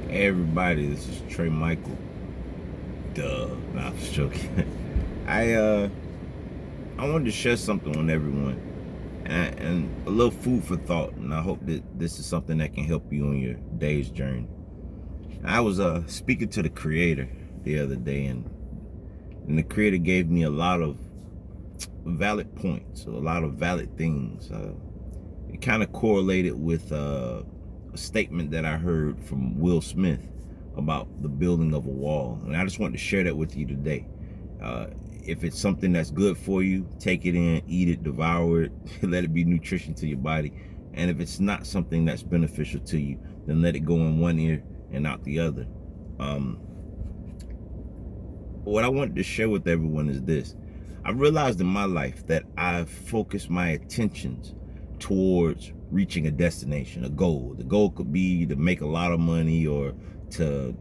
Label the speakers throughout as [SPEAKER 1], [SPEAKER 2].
[SPEAKER 1] Hey everybody, this is Trey Michael. Duh. Nah, I'm just joking. I wanted to share something with everyone and a little food for thought, and I hope that this is something that can help you on your day's journey. I was speaking to the creator the other day, and the creator gave me a lot of valid points, a lot of valid things. It kind of correlated with a statement that I heard from Will Smith about the building of a wall, and I just wanted to share that with you today. If it's something that's good for you, take it in, eat it, devour it, let it be nutrition to your body. And if it's not something that's beneficial to you, then let it go in one ear and out the other. What I wanted to share with everyone is this. I realized in my life that I've focused my attentions towards reaching a destination, a goal. The goal could be to make a lot of money, or to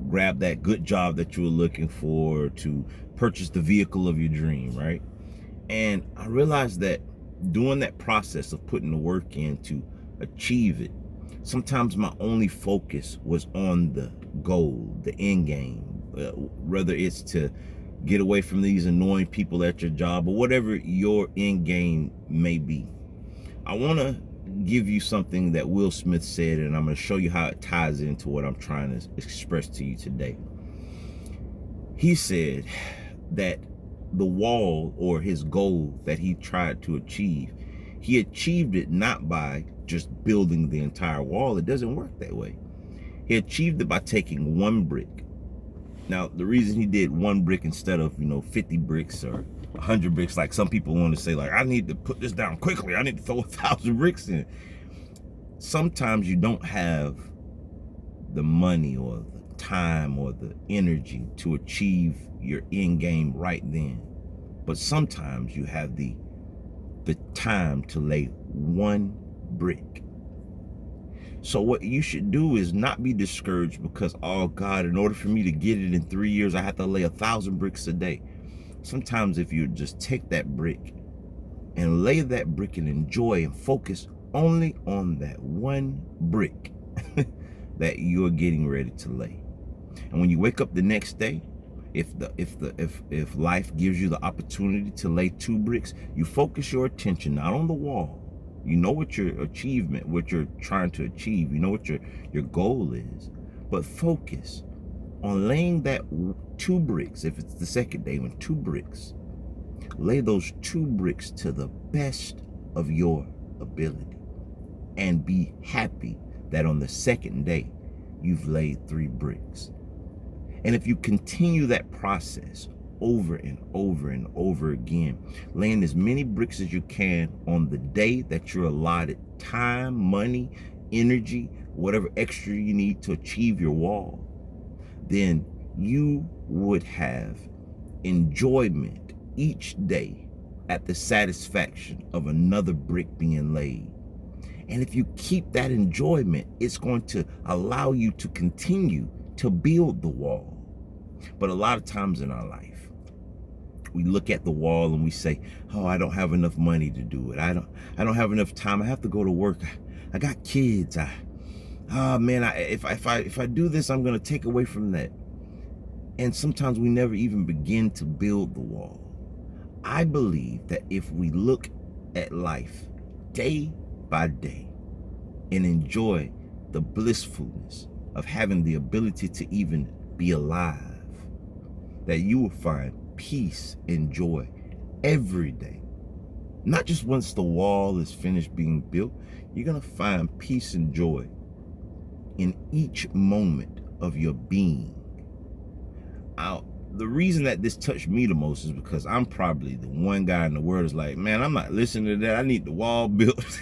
[SPEAKER 1] grab that good job that you were looking for, to purchase the vehicle of your dream, right? And I realized that doing that process of putting the work in to achieve it, sometimes my only focus was on the goal, the end game, whether it's to get away from these annoying people at your job or whatever your end game may be. I want to give you something that Will Smith said, and I'm going to show you how it ties into what I'm trying to express to you today. He said that the wall, or his goal that he tried to achieve, he achieved it not by just building the entire wall. It doesn't work that way. He achieved it by taking one brick. Now, the reason he did one brick instead of 50 bricks or 100 bricks, like some people want to say, like, I need to put this down quickly, I need to throw 1,000 bricks in. Sometimes you don't have the money or the time or the energy to achieve your end game right then, but sometimes you have the time to lay one brick. So what you should do is not be discouraged because, oh God, in order for me to get it in 3 years, I have to lay 1,000 bricks a day. Sometimes if you just take that brick and lay that brick and enjoy and focus only on that one brick that you're getting ready to lay. And when you wake up the next day, if life gives you the opportunity to lay 2 bricks, you focus your attention not on the wall. You know what your achievement, what you're trying to achieve, you know what your goal is, but focus on laying that 2 bricks. If it's the second day, when 2 bricks, lay those 2 bricks to the best of your ability, and be happy that on the second day you've laid 3 bricks. And if you continue that process over and over and over again, laying as many bricks as you can on the day that you're allotted time, money, energy, whatever extra you need to achieve your wall, then you would have enjoyment each day at the satisfaction of another brick being laid. And if you keep that enjoyment, it's going to allow you to continue to build the wall. But a lot of times in our life, we look at the wall and we say, oh, I don't have enough money to do it. I don't have enough time. I have to go to work. I got kids. If I do this, I'm going to take away from that. And sometimes we never even begin to build the wall. I believe that if we look at life day by day and enjoy the blissfulness of having the ability to even be alive, that you will find peace and joy every day. Not just once the wall is finished being built, you're going to find peace and joy in each moment of your being. The reason that this touched me the most is because I'm probably the one guy in the world is like, man, I'm not listening to that. I need the wall built.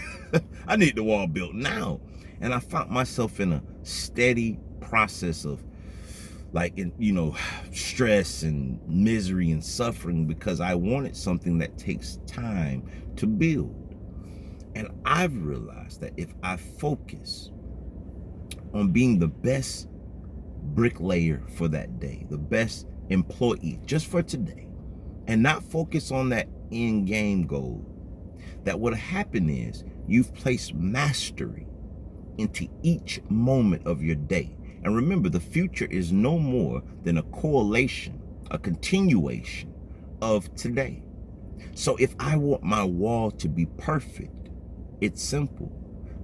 [SPEAKER 1] I need the wall built now. And I found myself in a steady process of stress and misery and suffering because I wanted something that takes time to build. And I've realized that if I focus on being the best bricklayer for that day, the best employee just for today, and not focus on that end game goal, that what happen is you've placed mastery into each moment of your day. And remember, the future is no more than a correlation, a continuation of today. So if I want my wall to be perfect, it's simple.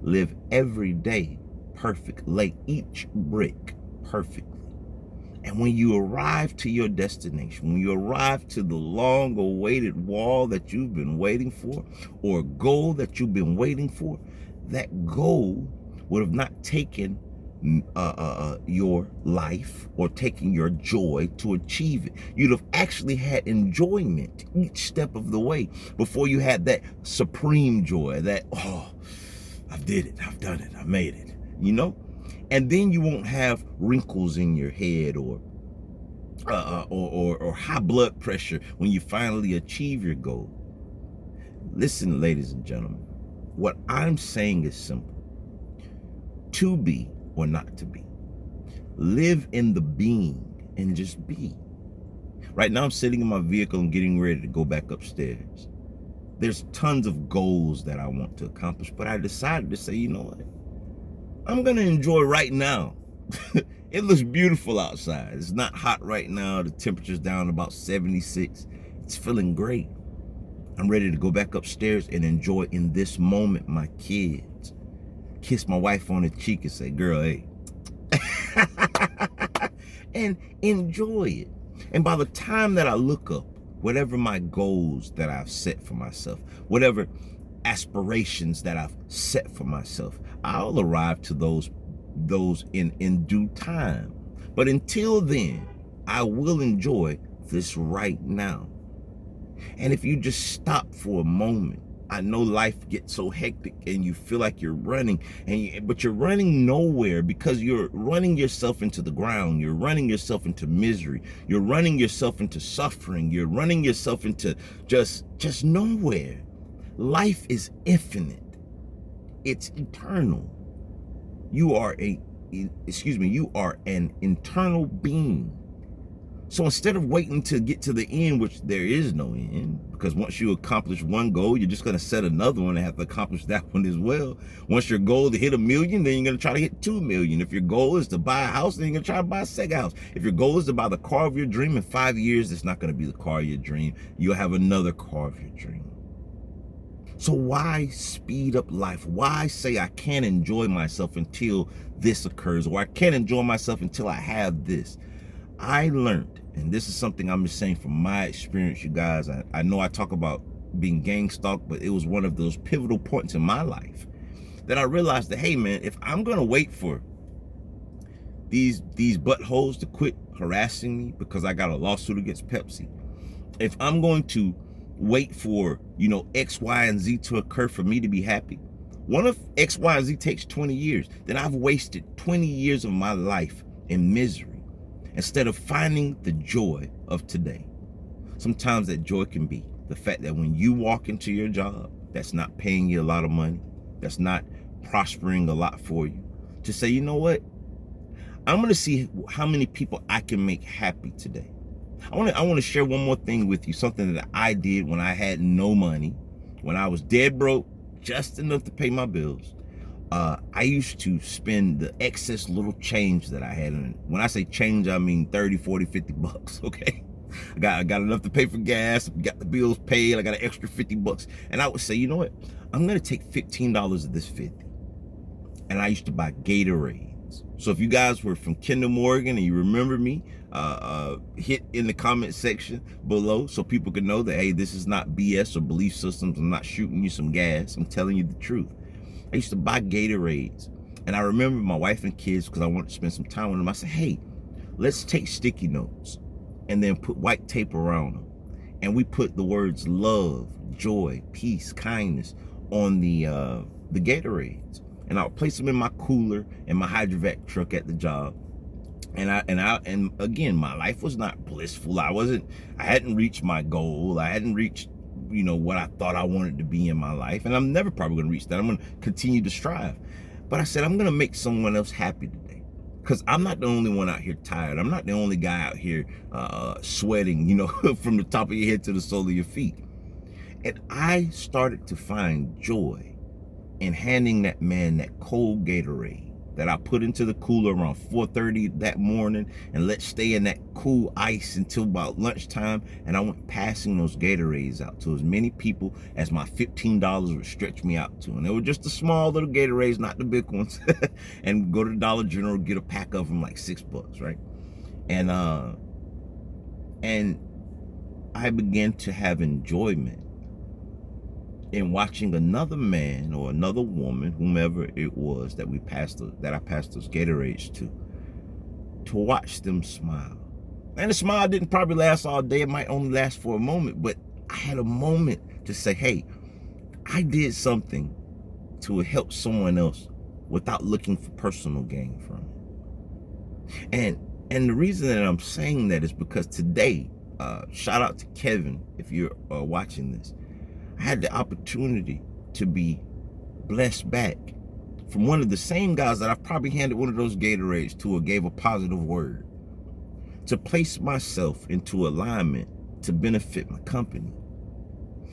[SPEAKER 1] Live every day perfect. Lay each brick perfectly. And when you arrive to your destination, when you arrive to the long-awaited wall that you've been waiting for, or goal that you've been waiting for, that goal would have not taken your life or taken your joy to achieve it. You'd have actually had enjoyment each step of the way before you had that supreme joy, that, oh, I did it, I've done it, I made it, you know? And then you won't have wrinkles in your head or high blood pressure when you finally achieve your goal. Listen, ladies and gentlemen, what I'm saying is simple. To be or not to be. Live in the being and just be. Right now I'm sitting in my vehicle and getting ready to go back upstairs. There's tons of goals that I want to accomplish, but I decided to say, you know what? I'm going to enjoy right now. It looks beautiful outside. It's not hot right now. The temperature's down about 76. It's feeling great. I'm ready to go back upstairs and enjoy in this moment my kids. Kiss my wife on the cheek and say, girl, hey. And enjoy it. And by the time that I look up, whatever my goals that I've set for myself, whatever aspirations that I've set for myself, I'll arrive to those in due time. But until then, I will enjoy this right now. And if you just stop for a moment, I know life gets so hectic and you feel like you're running, but you're running nowhere because you're running yourself into the ground. You're running yourself into misery. You're running yourself into suffering. You're running yourself into just nowhere. Life is infinite. It's eternal. You are an internal being. So instead of waiting to get to the end, which there is no end, because once you accomplish one goal, you're just going to set another one and have to accomplish that one as well. Once your goal is to hit 1 million, then you're going to try to hit 2 million. If your goal is to buy a house, then you're going to try to buy a second house. If your goal is to buy the car of your dream, in 5 years, it's not going to be the car of your dream. You'll have another car of your dream. So why speed up life? Why say I can't enjoy myself until this occurs, or I can't enjoy myself until I have this? I learned, and this is something I'm just saying from my experience, you guys. I know I talk about being gang stalked, but it was one of those pivotal points in my life that I realized that, hey man, if I'm gonna wait for these buttholes to quit harassing me because I got a lawsuit against Pepsi, if I'm going to wait for, X, Y, and Z to occur for me to be happy, what if X, Y, and Z takes 20 years? Then I've wasted 20 years of my life in misery instead of finding the joy of today. Sometimes that joy can be the fact that when you walk into your job that's not paying you a lot of money, that's not prospering a lot for you, to say, you know what? I'm going to see how many people I can make happy today. I want to share one more thing with you, something that I did when I had no money, when I was dead broke, just enough to pay my bills. I used to spend the excess little change that I had. And when I say change, I mean 30, 40, 50 bucks, okay? I got enough to pay for gas, got the bills paid, I got an extra 50 bucks. And I would say, you know what? I'm going to take $15 of this 50. And I used to buy Gatorades. So if you guys were from Kendall, Oregon, and you remember me, hit in the comment section below so people can know that, hey, this is not BS or belief systems. I'm not shooting you some gas. I'm telling you the truth. I used to buy Gatorades. And I remember my wife and kids, because I wanted to spend some time with them, I said, hey, let's take sticky notes and then put white tape around them. And we put the words love, joy, peace, kindness on the Gatorades. And I would place them in my cooler and my hydrovac truck at the job. And again, my life was not blissful. I hadn't reached my goal. I hadn't reached, what I thought I wanted to be in my life. And I'm never probably going to reach that. I'm going to continue to strive. But I said, I'm going to make someone else happy today. Because I'm not the only one out here tired. I'm not the only guy out here sweating, from the top of your head to the sole of your feet. And I started to find joy and handing that man that cold Gatorade that I put into the cooler around 4:30 that morning and let stay in that cool ice until about lunchtime. And I went passing those Gatorades out to as many people as my $15 would stretch me out to. And they were just the small little Gatorades, not the big ones. And go to Dollar General, get a pack of them like $6, right? And I began to have enjoyment in watching another man or another woman, whomever it was that I passed those Gatorades to watch them smile. And the smile didn't probably last all day. It might only last for a moment, but I had a moment to say, hey, I did something to help someone else without looking for personal gain from it. And the reason that I'm saying that is because today, shout out to Kevin, if you're watching this, I had the opportunity to be blessed back from one of the same guys that I've probably handed one of those Gatorades to or gave a positive word, to place myself into alignment to benefit my company.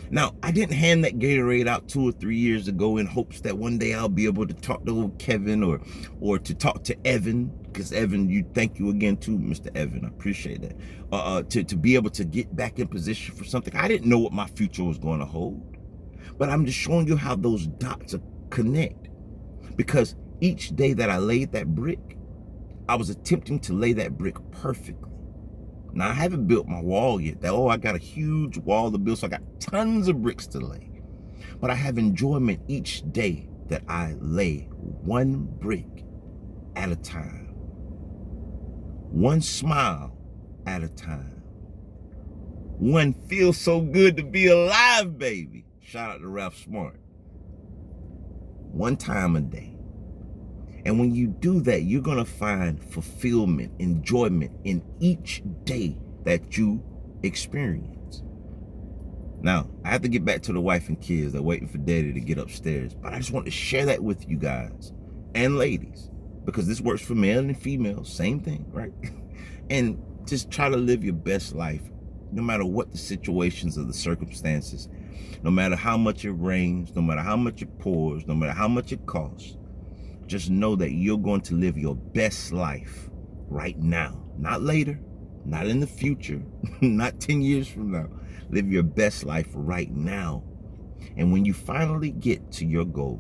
[SPEAKER 1] Now, I didn't hand that Gatorade out 2 or 3 years ago in hopes that one day I'll be able to talk to old Kevin or to talk to Evan, because Evan, thank you again too, Mr. Evan. I appreciate that. To be able to get back in position for something. I didn't know what my future was going to hold, but I'm just showing you how those dots connect. Because each day that I laid that brick, I was attempting to lay that brick perfectly. Now, I haven't built my wall yet. I got a huge wall to build, so I got tons of bricks to lay. But I have enjoyment each day that I lay one brick at a time. One smile at a time. One feels so good to be alive, baby. Shout out to Ralph Smart. One time a day. And when you do that, you're going to find fulfillment, enjoyment in each day that you experience. Now, I have to get back to the wife and kids. They're waiting for daddy to get upstairs. But I just want to share that with you guys and ladies, because this works for male and female. Same thing, right? And just try to live your best life, no matter what the situations or the circumstances, no matter how much it rains, no matter how much it pours, no matter how much it costs. Just know that you're going to live your best life right now, not later, not in the future, not 10 years from now. Live your best life right now. And when you finally get to your goal,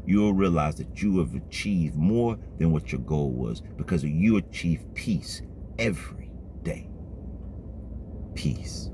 [SPEAKER 1] you'll realize that you have achieved more than what your goal was, because you achieve peace every day. Peace.